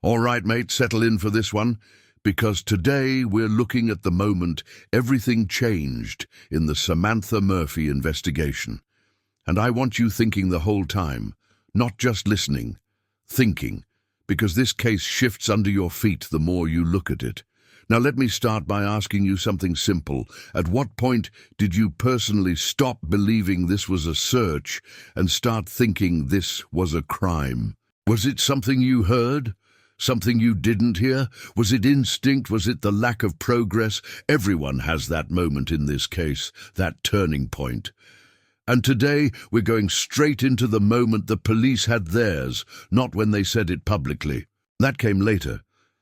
All right, mate, settle in for this one, because today we're looking at the moment everything changed in the Samantha Murphy investigation. And I want you thinking the whole time, not just listening, thinking, because this case shifts under your feet the more you look at it. Now let me start by asking you something simple. At what point did you personally stop believing this was a search and start thinking this was a crime? Was it something you heard? Something you didn't hear? Was it instinct? Was it the lack of progress? Everyone has that moment in this case, that turning point. And today we're going straight into the moment the police had theirs, not when they said it publicly. That came later.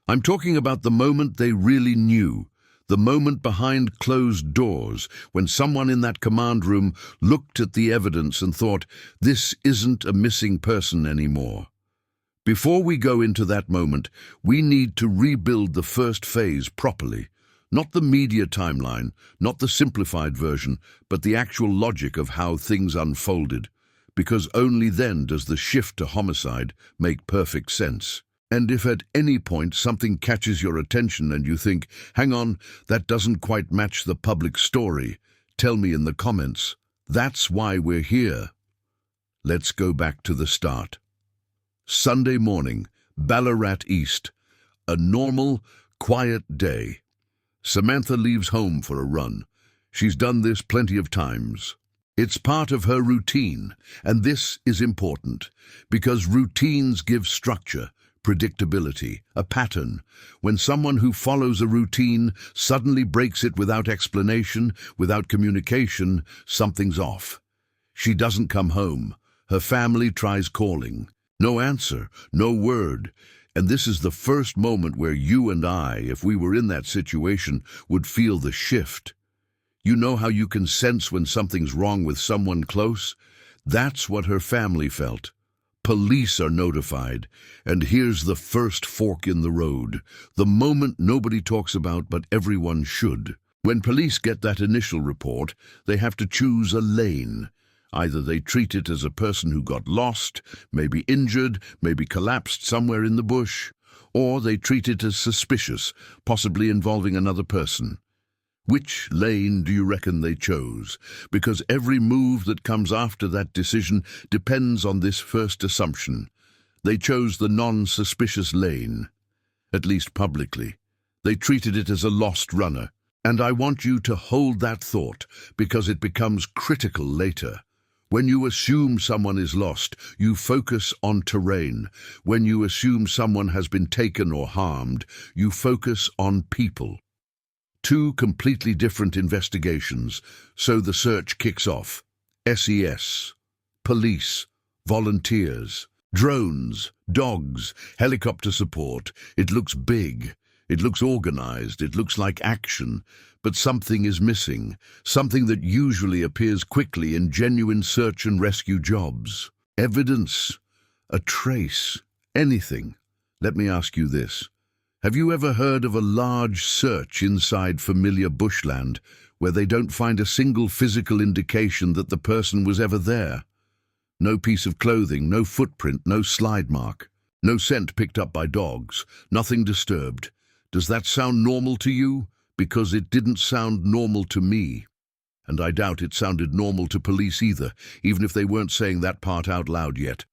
I'm talking about the moment they really knew, the moment behind closed doors, when someone in that command room looked at the evidence and thought, this isn't a missing person anymore. Before we go into that moment, we need to rebuild the first phase properly. Not the media timeline, not the simplified version, but the actual logic of how things unfolded, because only then does the shift to homicide make perfect sense. And if at any point something catches your attention and you think, hang on, that doesn't quite match the public story, tell me in the comments. That's why we're here. Let's go back to the start. Sunday morning, Ballarat East. A normal, quiet day. Samantha leaves home for a run. She's done this plenty of times. It's part of her routine, and this is important, because routines give structure, predictability, a pattern. When someone who follows a routine suddenly breaks it without explanation, without communication, something's off. She doesn't come home. Her family tries calling. No answer, no word. And this is the first moment where you and I, if we were in that situation, would feel the shift. You know how you can sense when something's wrong with someone close? That's what her family felt. Police are notified, and here's the first fork in the road, the moment nobody talks about but everyone should. When police get that initial report, they have to choose a lane. Either they treat it as a person who got lost, maybe injured, maybe collapsed somewhere in the bush, or they treat it as suspicious, possibly involving another person. Which lane do you reckon they chose? Because every move that comes after that decision depends on this first assumption. They chose the non-suspicious lane, at least publicly. They treated it as a lost runner. And I want you to hold that thought, because it becomes critical later. When you assume someone is lost, you focus on terrain. When you assume someone has been taken or harmed, you focus on people. Two completely different investigations, so the search kicks off. SES, police, volunteers, drones, dogs, helicopter support. It looks big. It looks organized. It looks like action. But something is missing, something that usually appears quickly in genuine search and rescue jobs. Evidence, a trace, anything. Let me ask you this. Have you ever heard of a large search inside familiar bushland where they don't find a single physical indication that the person was ever there? No piece of clothing, no footprint, no slide mark, no scent picked up by dogs, nothing disturbed. Does that sound normal to you? Because it didn't sound normal to me. And I doubt it sounded normal to police either, even if they weren't saying that part out loud yet.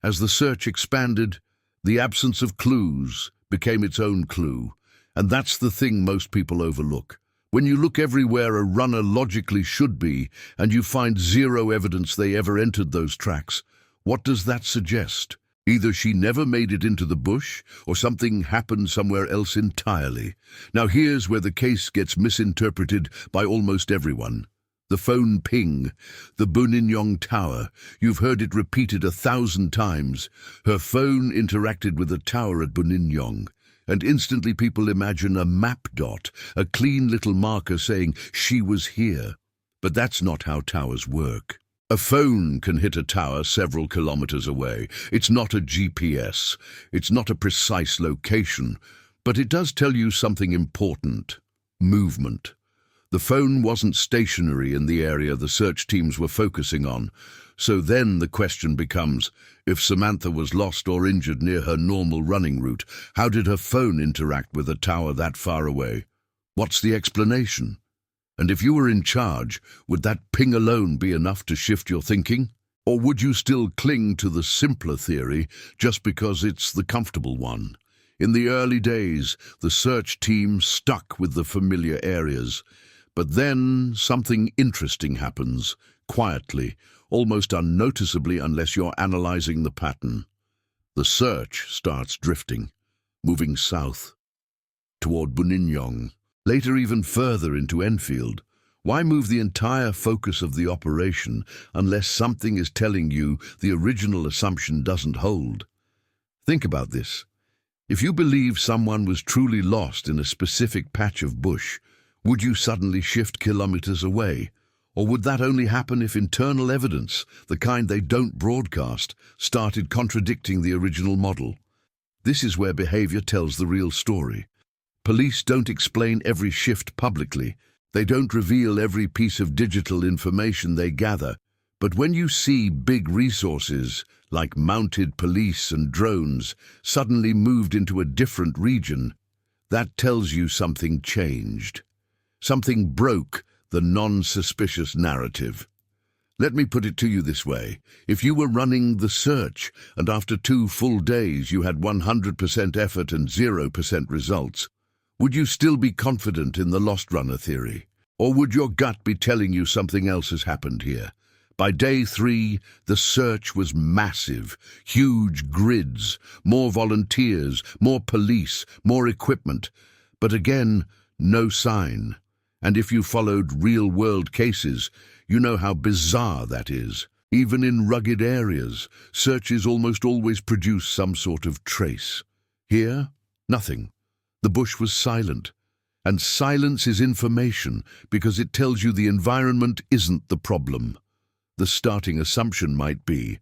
As the search expanded, the absence of clues became its own clue, and that's the thing most people overlook. When you look everywhere a runner logically should be, and you find zero evidence they ever entered those tracks, what does that suggest? Either she never made it into the bush, or something happened somewhere else entirely. Now here's where the case gets misinterpreted by almost everyone. The phone ping, the Buninyong Tower. You've heard it repeated 1,000 times. Her phone interacted with a tower at Buninyong, and instantly people imagine a map dot, a clean little marker saying she was here. But that's not how towers work. A phone can hit a tower several kilometers away. It's not a GPS. It's not a precise location. But it does tell you something important. Movement. The phone wasn't stationary in the area the search teams were focusing on, so then the question becomes, if Samantha was lost or injured near her normal running route, how did her phone interact with a tower that far away? What's the explanation? And if you were in charge, would that ping alone be enough to shift your thinking? Or would you still cling to the simpler theory just because it's the comfortable one? In the early days, the search team stuck with the familiar areas. But then something interesting happens, quietly, almost unnoticeably unless you're analyzing the pattern. The search starts drifting, moving south, toward Buninyong, later even further into Enfield. Why move the entire focus of the operation unless something is telling you the original assumption doesn't hold? Think about this. If you believe someone was truly lost in a specific patch of bush, would you suddenly shift kilometers away? Or would that only happen if internal evidence, the kind they don't broadcast, started contradicting the original model? This is where behavior tells the real story. Police don't explain every shift publicly. They don't reveal every piece of digital information they gather. But when you see big resources, like mounted police and drones, suddenly moved into a different region, that tells you something changed. Something broke the non-suspicious narrative. Let me put it to you this way. If you were running the search, and after 2 full days you had 100% effort and 0% results, would you still be confident in the lost runner theory? Or would your gut be telling you something else has happened here? By day 3, the search was massive. Huge grids, more volunteers, more police, more equipment. But again, no sign. And if you followed real-world cases, you know how bizarre that is. Even in rugged areas, searches almost always produce some sort of trace. Here, nothing. The bush was silent. And silence is information because it tells you the environment isn't the problem. The starting assumption might be.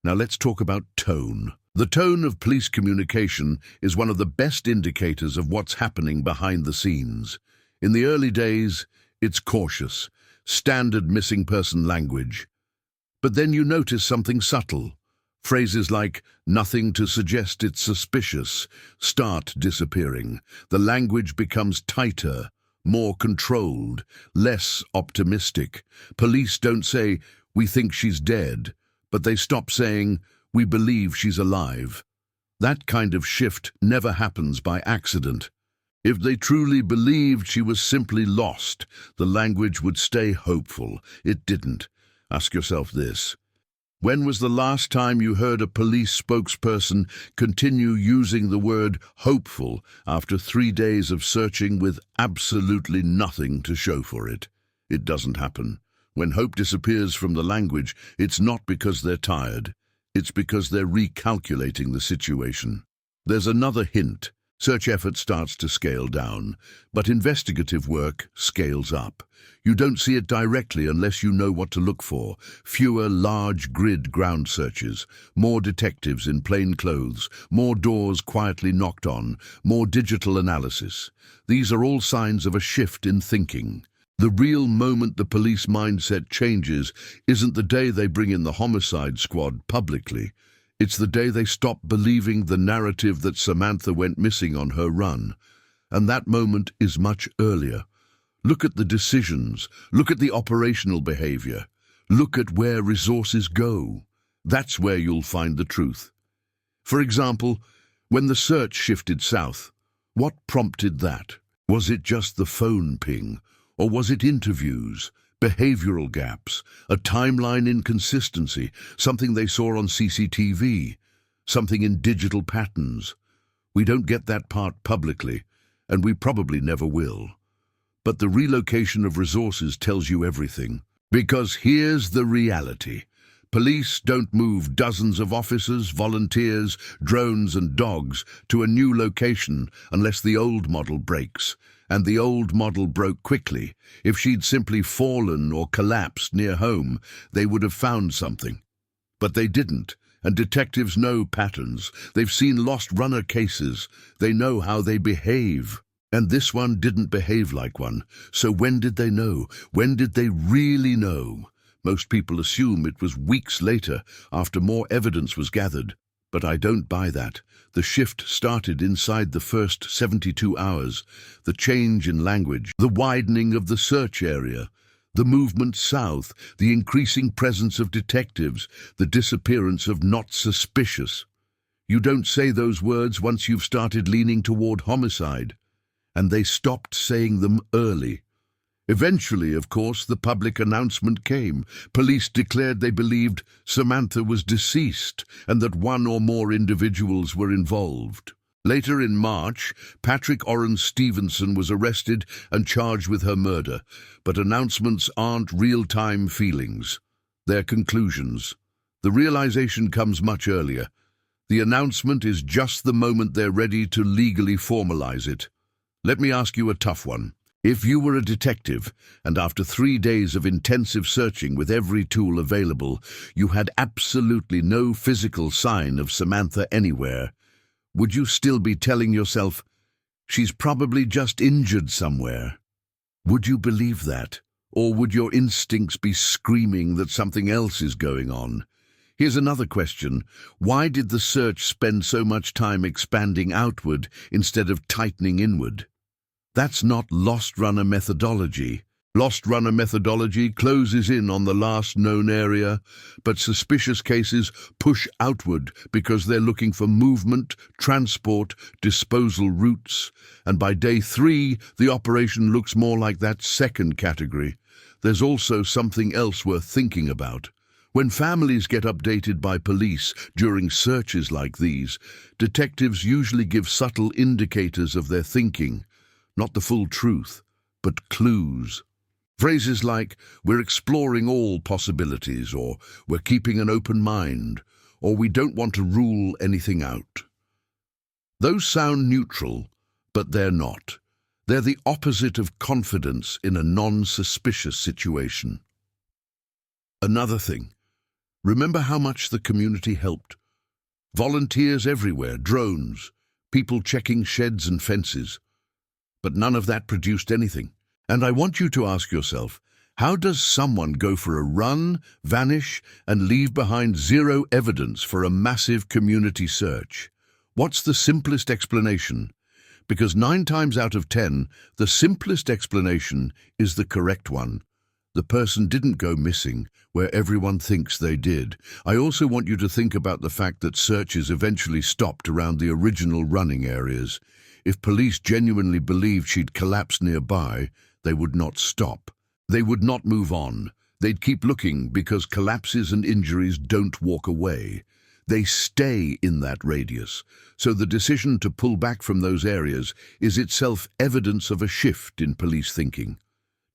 Now let's talk about tone. The tone of police communication is one of the best indicators of what's happening behind the scenes. In the early days, it's cautious, standard missing person language. But then you notice something subtle. Phrases like, nothing to suggest it's suspicious, start disappearing. The language becomes tighter, more controlled, less optimistic. Police don't say, we think she's dead, but they stop saying, we believe she's alive. That kind of shift never happens by accident. If they truly believed she was simply lost, the language would stay hopeful. It didn't. Ask yourself this. When was the last time you heard a police spokesperson continue using the word hopeful after 3 days of searching with absolutely nothing to show for it? It doesn't happen. When hope disappears from the language, it's not because they're tired. It's because they're recalculating the situation. There's another hint. Search effort starts to scale down, but investigative work scales up. You don't see it directly unless you know what to look for. Fewer large grid ground searches, more detectives in plain clothes, more doors quietly knocked on, more digital analysis. These are all signs of a shift in thinking. The real moment the police mindset changes isn't the day they bring in the homicide squad publicly. It's the day they stop believing the narrative that Samantha went missing on her run. And that moment is much earlier. Look at the decisions. Look at the operational behavior. Look at where resources go. That's where you'll find the truth. For example, when the search shifted south, what prompted that? Was it just the phone ping? Or was it interviews? Behavioral gaps, a timeline inconsistency, something they saw on CCTV, something in digital patterns. We don't get that part publicly, and we probably never will. But the relocation of resources tells you everything. Because here's the reality. Police don't move dozens of officers, volunteers, drones and dogs to a new location unless the old model breaks. And the old model broke quickly. If she'd simply fallen or collapsed near home, they would have found something. But they didn't, and detectives know patterns. They've seen lost runner cases. They know how they behave. And this one didn't behave like one. So when did they know? When did they really know? Most people assume it was weeks later, after more evidence was gathered. But I don't buy that. The shift started inside the first 72 hours. The change in language, the widening of the search area, the movement south, the increasing presence of detectives, the disappearance of not suspicious. You don't say those words once you've started leaning toward homicide. And they stopped saying them early. Eventually, of course, the public announcement came. Police declared they believed Samantha was deceased and that one or more individuals were involved. Later in March, Patrick Orange Stevenson was arrested and charged with her murder, but announcements aren't real-time feelings. They're conclusions. The realization comes much earlier. The announcement is just the moment they're ready to legally formalize it. Let me ask you a tough one. If you were a detective, and after 3 days of intensive searching with every tool available, you had absolutely no physical sign of Samantha anywhere, would you still be telling yourself, she's probably just injured somewhere? Would you believe that? Or would your instincts be screaming that something else is going on? Here's another question. Why did the search spend so much time expanding outward instead of tightening inward? That's not Lost Runner methodology. Lost Runner methodology closes in on the last known area, but suspicious cases push outward because they're looking for movement, transport, disposal routes, and by day 3, the operation looks more like that second category. There's also something else worth thinking about. When families get updated by police during searches like these, detectives usually give subtle indicators of their thinking. Not the full truth, but clues. Phrases like, we're exploring all possibilities, or we're keeping an open mind, or we don't want to rule anything out. Those sound neutral, but they're not. They're the opposite of confidence in a non-suspicious situation. Another thing, remember how much the community helped? Volunteers everywhere, drones, people checking sheds and fences. But none of that produced anything. And I want you to ask yourself, how does someone go for a run, vanish, and leave behind zero evidence for a massive community search? What's the simplest explanation? Because 9 times out of 10, the simplest explanation is the correct one. The person didn't go missing, where everyone thinks they did. I also want you to think about the fact that searches eventually stopped around the original running areas. If police genuinely believed she'd collapsed nearby, they would not stop. They would not move on. They'd keep looking because collapses and injuries don't walk away. They stay in that radius. So the decision to pull back from those areas is itself evidence of a shift in police thinking.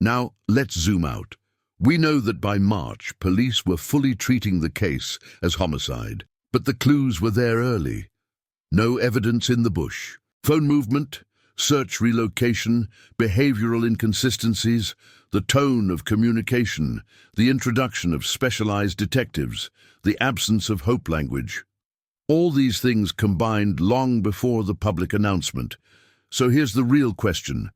Now, let's zoom out. We know that by March, police were fully treating the case as homicide, but the clues were there early. No evidence in the bush. Phone movement, search relocation, behavioral inconsistencies, the tone of communication, the introduction of specialized detectives, the absence of hope language. All these things combined long before the public announcement. So here's the real question.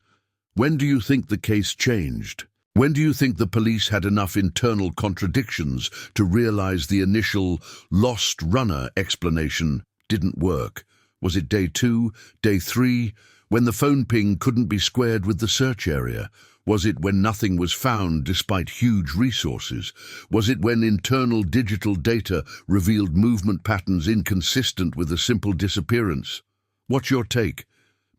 When do you think the case changed? When do you think the police had enough internal contradictions to realize the initial lost runner explanation didn't work? Was it day 2, day 3, when the phone ping couldn't be squared with the search area? Was it when nothing was found despite huge resources? Was it when internal digital data revealed movement patterns inconsistent with a simple disappearance? What's your take?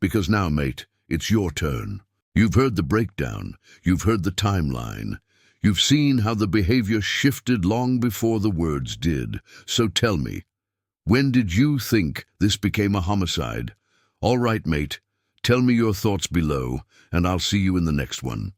Because now, mate, it's your turn. You've heard the breakdown. You've heard the timeline. You've seen how the behavior shifted long before the words did. So tell me, when did you think this became a homicide? All right, mate, tell me your thoughts below, and I'll see you in the next one.